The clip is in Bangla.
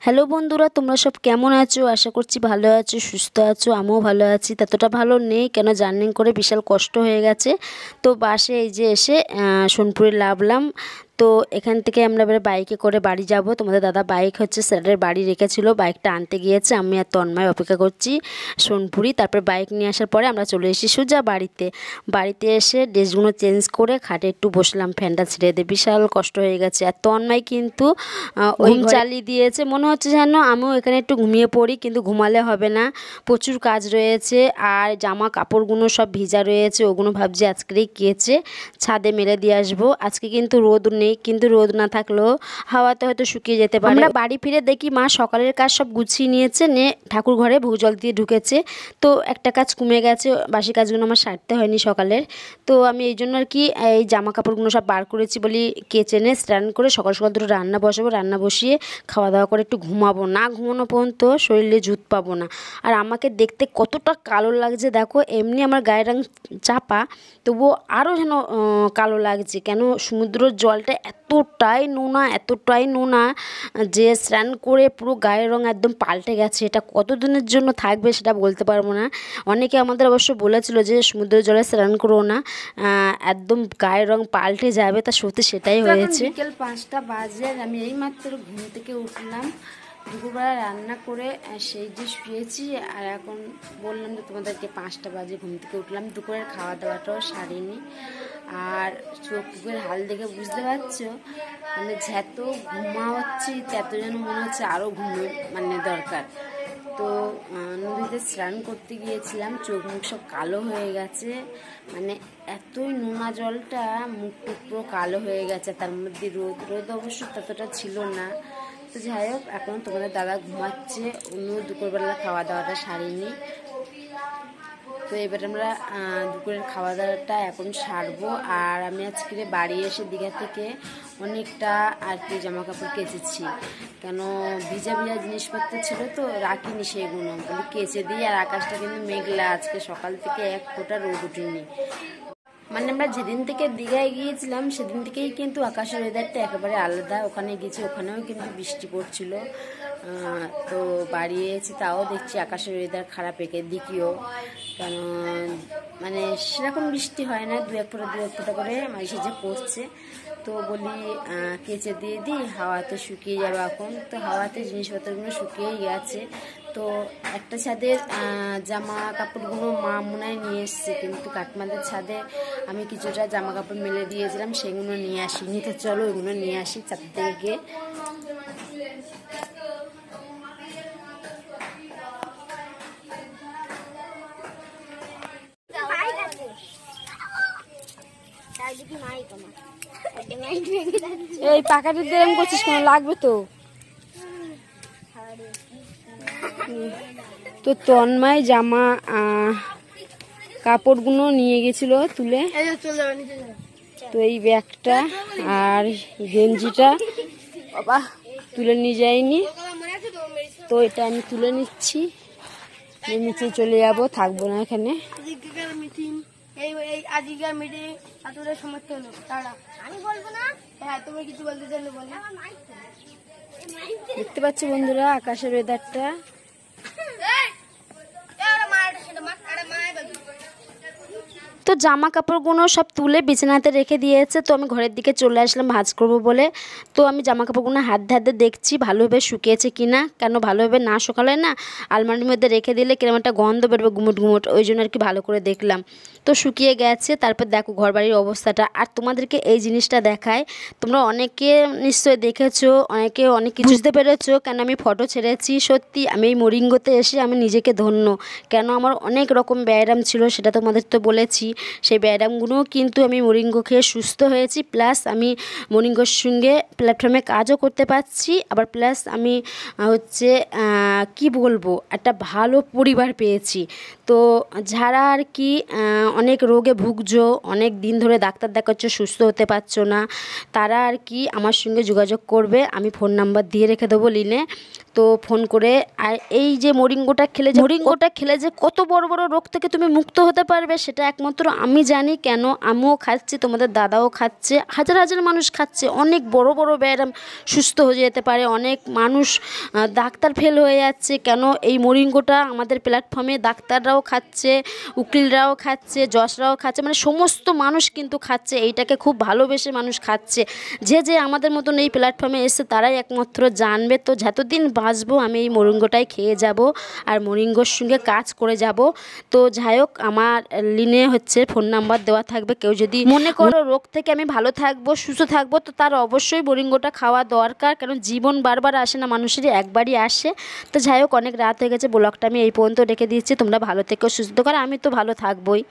হ্যালো বন্ধুরা, তোমরা সব কেমন আছো? আশা করছি ভালো আছো, সুস্থ আছো। আমিও ভালো আছি, ততটা ভালো নেই কেন, জার্নি করে বিশাল কষ্ট হয়ে গেছে। তো বাসে এই যে এসে সোনপুরে নামলাম। তো এখান থেকে আমরা এবারে বাইকে করে বাড়ি যাব। তোমাদের দাদা বাইক হচ্ছে স্যারের বাড়ি রেখেছিল, বাইকটা আনতে গিয়েছে। আমি আর তন্ময় অপেক্ষা করছি সোনপুরি। তারপর বাইক নিয়ে আসার পরে আমরা চলে এসেছি সোজা বাড়িতে এসে ড্রেসগুলো চেঞ্জ করে খাটে একটু বসলাম, ফ্যানটা ছেড়ে দিয়ে। বিশাল কষ্ট হয়ে গেছে। আর তন্ময় কিন্তু ওই চালিয়ে দিয়েছে, মনে হচ্ছে যেন আমিও এখানে একটু ঘুমিয়ে পড়ি, কিন্তু ঘুমালে হবে না, প্রচুর কাজ রয়েছে। আর জামা কাপড়গুলো সব ভিজা রয়েছে, ওগুলো ভাবছি আজকেই কেচে ছাদে মেলে দিয়ে আসবো। আজকে কিন্তু রোদ নেই, কিন্তু রোদ না থাকলেও হাওয়াতে হয়তো শুকিয়ে যেতে পারে। আমরা বাড়ি ফিরে দেখি মা সকালের কাজ সব গুছিয়ে নিয়েছে, নিয়ে ঠাকুর ঘরে ভোগ জল দিয়ে ঢুকেছে। তো একটা কাজ কমে গেছে, বাসি কাজগুলো আমার সারতে হয়নি সকালের। তো আমি এই জন্য আর কি এই জামা কাপড়গুলো সব বার করেছি বলি কেচে নিয়ে স্নান করে সকাল সকাল দুটো রান্না বসাবো। রান্না বসিয়ে খাওয়া দাওয়া করে একটু ঘুমাবো, না ঘুমানো পর্যন্ত শরীরে জুত পাবো না। আর আমাকে দেখতে কতটা কালো লাগছে দেখো, এমনি আমার গায়ের রং চাপা, তবুও আরও যেন কালো লাগছে। কেন, সমুদ্রের জলটা এতটাই নোনা যে স্নান করে পুরো গায়ের রং একদম পাল্টে গেছে। এটা কতদিনের জন্য থাকবে সেটা বলতে পারবো না। অনেকে আমাদের অবশ্য বলেছিল যে সমুদ্রের জলে স্নান করো না, একদম গায়ের রং পাল্টে যাবে। তা সত্যি সেটাই হয়েছে। বিকেল 5টা বাজে, আমি এইমাত্র ঘুম থেকে উঠলাম, দুপুরবেলা রান্না করে সেই যে শুয়েছি। আর এখন বললাম যে তোমাদেরকে 5টা বাজে ঘুম থেকে উঠলাম, দুপুরের খাওয়া দাওয়াটাও সারিনি। আর চোখের হাল দেখে বুঝতে পারছো, মানে যত ঘুমাচ্ছি তত যেন মনে হচ্ছে আরও দরকার। তো নদীতে স্নান করতে গিয়েছিলাম, চোখ মুখ সব কালো হয়ে গেছে, মানে এতই নোনা জলটা, মুখ টুক পুরো কালো হয়ে গেছে। তার মধ্যে রোদ অবশ্য ততটা ছিল না। তো যাই হোক, এখন তোমাদের দাদা ঘুমাচ্ছে, অন্য দুপুরবেলা খাওয়া দাওয়াটা সারিনি। তো এবার আমরা দুপুরের খাওয়া দাওয়াটা এখন সারবো। আর আমি আজকে বাড়ি এসে দীঘা থেকে অনেকটা আর কি জামা কাপড় কেচেছি, কেন ভিজা জিনিসপত্র ছিল তো রাখিনি, সেগুলো বলি কেচে দিই। আর আকাশটা কিন্তু মেঘলা, আজকে সকাল থেকে এক ফোঁটা রোদ উঠেনি। মানে আমরা যেদিন থেকে দীঘায় গিয়েছিলাম সেদিন থেকেই কিন্তু আকাশের ওয়েদারটা একেবারে আলাদা। ওখানে গেছি, ওখানেও কিন্তু বৃষ্টি পড়ছিল। তো বাড়ি এসেছি, তাও দেখছি আকাশের ওয়েদার খারাপ, একের দিকেও কেন মানে সেরকম বৃষ্টি হয় না, দু এক ফোঁটা করে মাঝে যে পড়ছে। তো বলি কেচে দিয়ে দিই, হাওয়াতে শুকিয়ে যাবে এখন। তো হাওয়াতে জিনিসপত্রগুলো শুকিয়েই গেছে। তো একটা ছাদের জামা কাপড়গুলো মা মনে হয় নিয়ে এসছে, কিন্তু কাকিমাদের ছাদে আমি কিছুটা জামা কাপড় মেলে দিয়েছিলাম, সেগুলো নিয়ে আসিনি। তো চলো ওইগুলো নিয়ে আসি ছাদ থেকে গিয়ে। এই পাকাটি দেম করছিস কেন, লাগবে তো। তো তন্ময় জামা কাপড়গুলো নিয়ে গেছিল তুলে, তো এই ব্যাগটা আর গেঞ্জিটা বাবা তুলে নিয়ে যায়নি, তো এটা আমি তুলে নিচ্ছি, নিচে চলে যাবো, থাকবো না এখানে। দেখতে পাচ্ছি বন্ধুরা আকাশের ওয়েদারটা। তো জামা কাপড়গুলো সব তুলে বিছানাতে রেখে দিয়েছে। তো আমি ঘরের দিকে চলে আসলাম ভাঁজ করবো বলে। তো আমি জামা কাপড়গুলো হাত দেখছি ভালোভাবে শুকিয়েছে কিনা, কেন ভালোভাবে না শুকালে না আলমারির মধ্যে রেখে দিলে কিরকম একটা গন্ধ বেরোবে গুমুট, ওই জন্য আর কি ভালো করে দেখলাম। তো শুকিয়ে গেছে। তারপর দেখো ঘর বাড়ির অবস্থাটা। আর তোমাদেরকে এই জিনিসটা দেখায়, তোমরা অনেকে নিশ্চয়ই দেখেছো, অনেকে অনেক কিছু বুঝতে পেরেছো কেন আমি ফটো ছেড়েছি। সত্যি আমি এই মরিঙ্গোতে এসে আমি নিজেকে ধন্য, কেন আমার অনেক রকম ব্যায়াম ছিল, সেটা তোমাদের তো বলেছি। সেই ব্যায়ামগুলোও কিন্তু আমি মরিঙ্গো খেয়ে সুস্থ হয়েছি, প্লাস আমি মরিঙ্গোর সঙ্গে প্ল্যাটফর্মে কাজও করতে পারছি, আবার প্লাস আমি হচ্ছে কি বলবো, একটা ভালো পরিবার পেয়েছি। তো যারা আর কি অনেক রোগে ভুগছো, অনেক দিন ধরে ডাক্তার দেখাচ্ছ, সুস্থ হতে পারছো না, তারা আর কি আমার সঙ্গে যোগাযোগ করবে, আমি ফোন নাম্বার দিয়ে রেখে দেবো লিনে। তো ফোন করে। আর এই যে মোরিঙ্গোটা খেলে যে কত বড় বড় রোগ থেকে তুমি মুক্ত হতে পারবে সেটা একমাত্র আমি জানি। কেন আমিও খাচ্ছি, তোমাদের দাদাও খাচ্ছে, হাজার হাজার মানুষ খাচ্ছে। অনেক বড় বড় ব্যায়াম সুস্থ হয়ে যেতে পারে। অনেক মানুষ ডাক্তার ফেল হয়ে যাচ্ছে। কেন এই মোরিঙ্গোটা আমাদের প্ল্যাটফর্মে ডাক্তাররাও খাচ্ছে, উকিলরাও খাচ্ছে, জজরাও খাচ্ছে, মানে সমস্ত মানুষ কিন্তু খাচ্ছে। এইটাকে খুব ভালোবেসে মানুষ খাচ্ছে। যে আমাদের মতন এই প্ল্যাটফর্মে এসে তারাই একমাত্র জানবে। তো যতদিন বাঁচবো আমি এই মোরিঙ্গোটাই খেয়ে যাব আর মোরিঙ্গোর সঙ্গে কাজ করে যাব। তো যাই হোক, আমার লিনে হচ্ছে ফোন নাম্বার দেওয়া থাকবে। কেউ যদি মনে করো রোগ থেকে আমি ভালো থাকবো, সুস্থ থাকবো, তো তার অবশ্যই মোরিঙ্গোটা খাওয়া দরকার। কারণ জীবন বারবার আসে না, মানুষেরই একবারই আসে। তো যাই হোক, অনেক রাত হয়ে গেছে, ব্লগটা আমি এই পর্যন্ত রেখে দিচ্ছি। তোমরা ভালো থেকো, সুস্থ করো, আমি তো ভালো থাকবোই।